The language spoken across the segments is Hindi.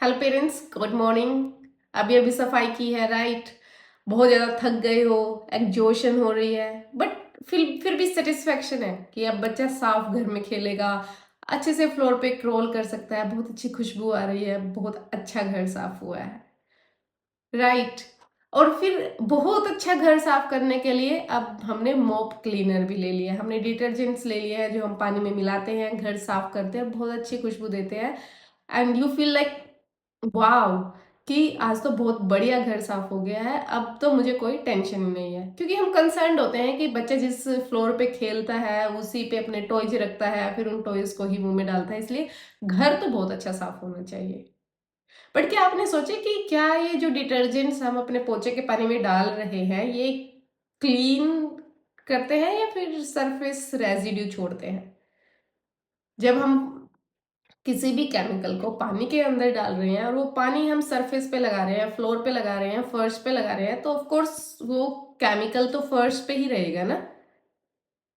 Hello parents, good morning. अभी अभी सफाई की है, राइट? बहुत ज़्यादा थक गए हो, एग्जॉशन हो रही है, बट फिर भी सेटिस्फेक्शन है कि अब बच्चा साफ घर में खेलेगा, अच्छे से फ्लोर पे क्रॉल कर सकता है, बहुत अच्छी खुशबू आ रही है, बहुत अच्छा घर साफ हुआ है, राइट? और फिर बहुत अच्छा घर साफ करने के लिए अब हमने मॉप क्लीनर भी ले लिया, हमने डिटर्जेंट्स ले लिया है जो हम पानी में मिलाते हैं, घर साफ करते हैं, बहुत अच्छी खुशबू देते हैं। And you feel like wow कि आज तो बहुत बढ़िया घर साफ हो गया है, अब तो मुझे कोई टेंशन नहीं है। क्योंकि हम कंसर्न्ड होते हैं कि बच्चा जिस फ्लोर पे खेलता है उसी पे अपने टॉयज रखता है, फिर उन टॉयज को ही मुंह में डालता है, इसलिए घर तो बहुत अच्छा साफ होना चाहिए। बट क्या आपने सोचे कि क्या ये जो डिटर्जेंट्स हम अपने पोछे के पानी में डाल रहे हैं ये क्लीन करते हैं या फिर सरफेस रेजिड्यू छोड़ते हैं? जब हम किसी भी केमिकल को पानी के अंदर डाल रहे हैं और वो पानी हम सरफेस पे लगा रहे हैं, फ्लोर पे लगा रहे हैं, फर्श पे लगा रहे हैं, तो ऑफ कोर्स वो केमिकल तो फर्श पे ही रहेगा ना।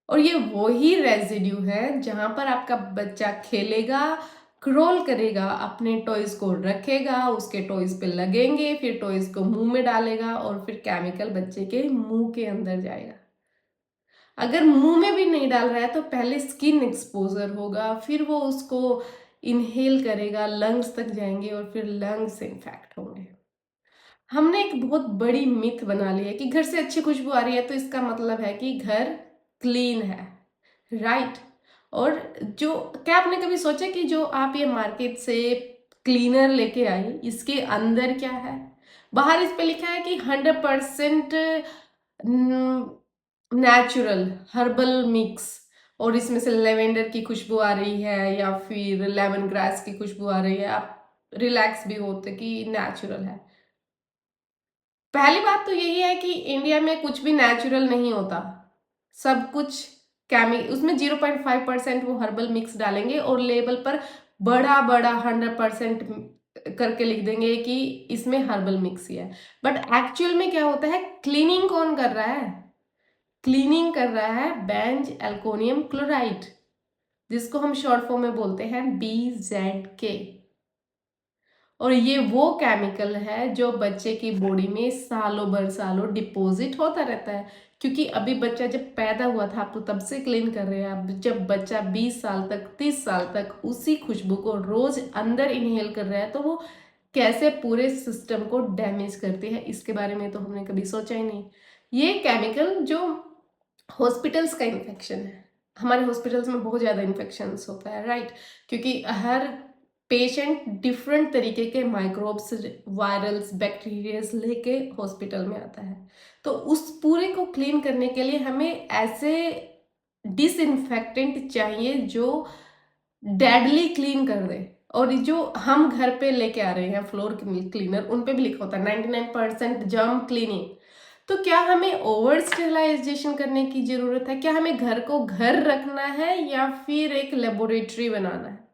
और ये वही रेजिड्यू है जहां पर आपका बच्चा खेलेगा, क्रॉल करेगा, अपने टॉयज को रखेगा, उसके टॉयज पे लगेंगे, फिर टॉयज को मुंह में डालेगा और फिर केमिकल बच्चे के मुंह के अंदर जाएगा। अगर मुंह में भी नहीं डाल रहा है तो पहले स्किन एक्सपोजर होगा, फिर वो उसको इनहेल करेगा, लंग्स तक जाएंगे और फिर लंग्स इन्फेक्ट होंगे। हमने एक बहुत बड़ी मिथ बना ली है कि घर से अच्छी खुशबू आ रही है तो इसका मतलब है कि घर क्लीन है, राइट? और जो क्या आपने कभी सोचा कि जो आप ये मार्केट से क्लीनर लेके आई इसके अंदर क्या है? बाहर इस पे लिखा है कि 100% नेचुरल हर्बल मिक्स, और इसमें से लेवेंडर की खुशबू आ रही है या फिर लेमन ग्रास की खुशबू आ रही है, आप रिलैक्स भी होते कि नेचुरल है। पहली बात तो यही है कि इंडिया में कुछ भी नेचुरल नहीं होता, सब कुछ उसमें 0.5% वो हर्बल मिक्स डालेंगे और लेबल पर बड़ा बड़ा 100% करके लिख देंगे कि इसमें हर्बल मिक्स ही है। बट एक्चुअल में क्या होता है, क्लीनिंग कौन कर रहा है? क्लीनिंग कर रहा है बेंज एल्कोनियम क्लोराइड, जिसको हम शॉर्ट फॉर्म में बोलते हैं BZK। और ये वो केमिकल है जो बच्चे की बॉडी में सालों भर सालों डिपॉजिट होता रहता है। क्योंकि अभी बच्चा जब पैदा हुआ था आप तो तब से क्लीन कर रहे हैं, अब जब बच्चा 20 साल तक 30 साल तक उसी खुशबू को रोज अंदर इनहेल कर रहा है तो वो कैसे पूरे सिस्टम को डैमेज करती है, इसके बारे में तो हमने कभी सोचा ही नहीं। ये केमिकल जो हॉस्पिटल्स का इन्फेक्शन है, हमारे हॉस्पिटल्स में बहुत ज़्यादा इन्फेक्शंस होता है, राइट? क्योंकि हर पेशेंट डिफरेंट तरीके के माइक्रोब्स, वायरल्स, बैक्टीरियाज लेके हॉस्पिटल में आता है। तो उस पूरे को क्लीन करने के लिए हमें ऐसे डिसइंफेक्टेंट चाहिए जो डेडली क्लीन कर दे। और जो हम घर पे लेके आ रहे हैं फ्लोर क्लीनर, उन पे भी लिखा होता है 99% जर्म क्लीनिंग। तो क्या हमें ओवर स्टेरिलाइजेशन करने की जरूरत है? क्या हमें घर को घर रखना है या फिर एक लेबोरेटरी बनाना है?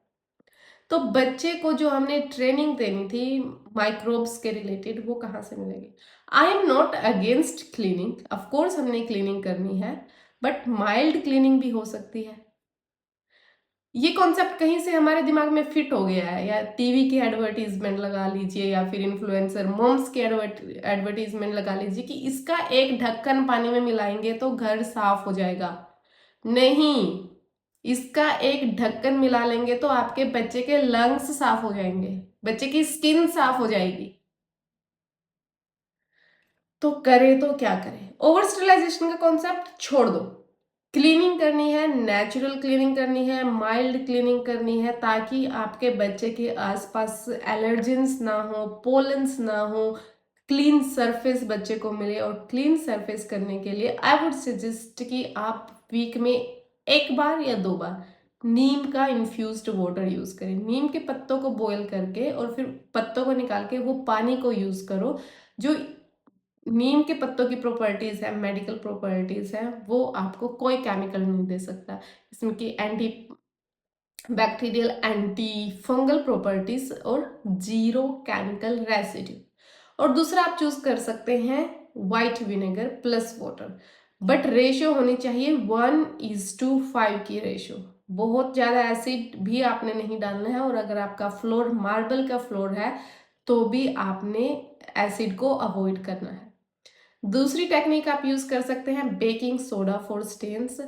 तो बच्चे को जो हमने ट्रेनिंग देनी थी माइक्रोब्स के रिलेटेड, वो कहाँ से मिलेगी? I am not against cleaning, of course हमने क्लीनिंग करनी है, बट माइल्ड क्लीनिंग भी हो सकती है। ये कॉन्सेप्ट कहीं से हमारे दिमाग में फिट हो गया है, या टीवी की एडवर्टीजमेंट लगा लीजिए या फिर इन्फ्लुएंसर मॉम्स की एडवर्टीजमेंट लगा लीजिए कि इसका एक ढक्कन पानी में मिलाएंगे तो घर साफ हो जाएगा। नहीं, इसका एक ढक्कन मिला लेंगे तो आपके बच्चे के लंग्स साफ हो जाएंगे, बच्चे की स्किन साफ हो जाएगी। तो करे तो क्या करें? ओवर स्टेरिलाइजेशन का कॉन्सेप्ट छोड़ दो। क्लीनिंग करनी है, नेचुरल क्लीनिंग करनी है, माइल्ड क्लीनिंग करनी है, ताकि आपके बच्चे के आसपास एलर्जेंस ना हो, पोलन्स ना हो, क्लीन सरफेस बच्चे को मिले। और क्लीन सरफेस करने के लिए आई वुड सजेस्ट कि आप वीक में एक बार या 2 बार नीम का इन्फ्यूज्ड वाटर यूज करें। नीम के पत्तों को बॉयल करके और फिर पत्तों को निकाल के वो पानी को यूज करो। जो नीम के पत्तों की प्रॉपर्टीज है, मेडिकल प्रॉपर्टीज है, वो आपको कोई केमिकल नहीं दे सकता। इसमें की anti bacterial, anti fungal properties और जीरो केमिकल रेसिड्यू। और दूसरा आप चूज कर सकते हैं white vinegar plus water, but ratio होनी चाहिए 1:5 की रेशियो। बहुत ज़्यादा एसिड भी आपने नहीं डालना है, और अगर आपका फ्लोर मार्बल का फ्लोर है तो भी आपने एसिड को अवॉइड करना है। दूसरी टेक्निक आप यूज कर सकते हैं baking soda for stains,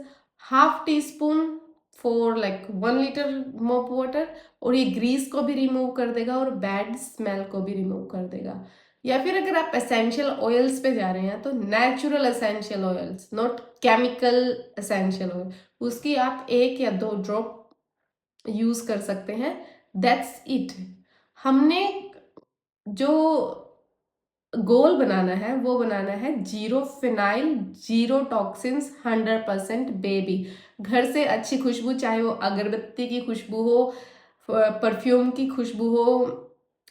half teaspoon for like 1 litre mop water, और ये ग्रीस को भी रिमूव कर देगा और बैड स्मेल को भी रिमूव कर देगा। या फिर अगर आप एसेंशियल ऑयल्स पे जा रहे हैं तो natural essential oils, not chemical essential oil, उसकी आप 1 या 2 ड्रॉप यूज कर सकते हैं। That's it. हमने जो गोल बनाना है वो बनाना है 0 फिनाइल, 0 टॉक्सिन्स, 100% बेबी। घर से अच्छी खुशबू, चाहे वो अगरबत्ती की खुशबू हो, परफ्यूम की खुशबू हो,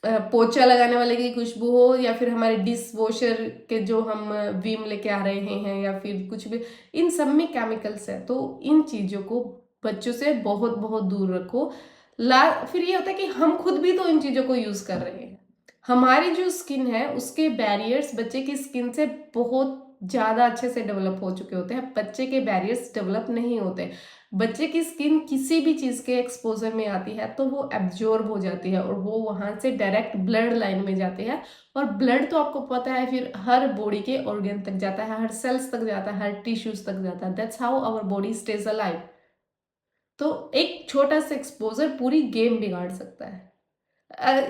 पोछा लगाने वाले की खुशबू हो, या फिर हमारे डिश वॉशर के जो हम विम लेके आ रहे हैं, या फिर कुछ भी, इन सब में केमिकल्स है। तो इन चीज़ों को बच्चों से बहुत बहुत दूर रखो। फिर ये होता है कि हम खुद भी तो इन चीज़ों को यूज़ कर रहे हैं। हमारी जो स्किन है उसके बैरियर्स बच्चे की स्किन से बहुत ज़्यादा अच्छे से डेवलप हो चुके होते हैं, बच्चे के बैरियर्स डेवलप नहीं होते। बच्चे की स्किन किसी भी चीज़ के एक्सपोजर में आती है तो वो एब्जॉर्ब हो जाती है, और वो वहाँ से डायरेक्ट ब्लड लाइन में जाती है। और ब्लड तो आपको पता है फिर हर बॉडी के ऑर्गन तक जाता है, हर सेल्स तक जाता है, हर टिश्यूज तक जाता है। That's how our body stays alive. तो एक छोटा सा एक्सपोजर पूरी गेम बिगाड़ सकता है।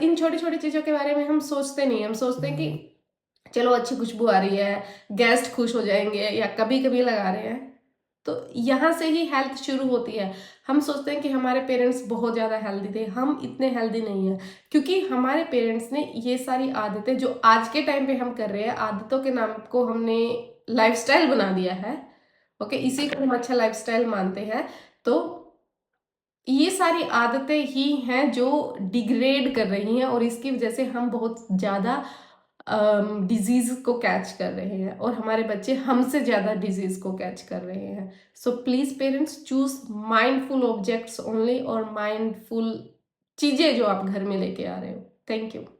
इन छोटी छोटी चीज़ों के बारे में हम सोचते नहीं। हम सोचते हैं कि चलो अच्छी खुशबू आ रही है, गेस्ट खुश हो जाएंगे, या कभी कभी लगा रहे हैं। तो यहाँ से ही हेल्थ शुरू होती है। हम सोचते हैं कि हमारे पेरेंट्स बहुत ज़्यादा हेल्दी थे, हम इतने हेल्दी नहीं हैं, क्योंकि हमारे पेरेंट्स ने ये सारी आदतें जो आज के टाइम पे हम कर रहे हैं, आदतों के नाम को हमने लाइफस्टाइल बना दिया है। ओके, इसी को हम अच्छा लाइफस्टाइल मानते हैं। तो ये सारी आदतें ही हैं जो डिग्रेड कर रही हैं, और इसकी वजह से हम बहुत ज़्यादा डिजीज को कैच कर रहे हैं, और हमारे बच्चे हमसे ज़्यादा डिजीज को कैच कर रहे हैं। So please parents, choose mindful objects only, और माइंडफुल चीज़ें जो आप घर में लेके आ रहे हो। Thank you.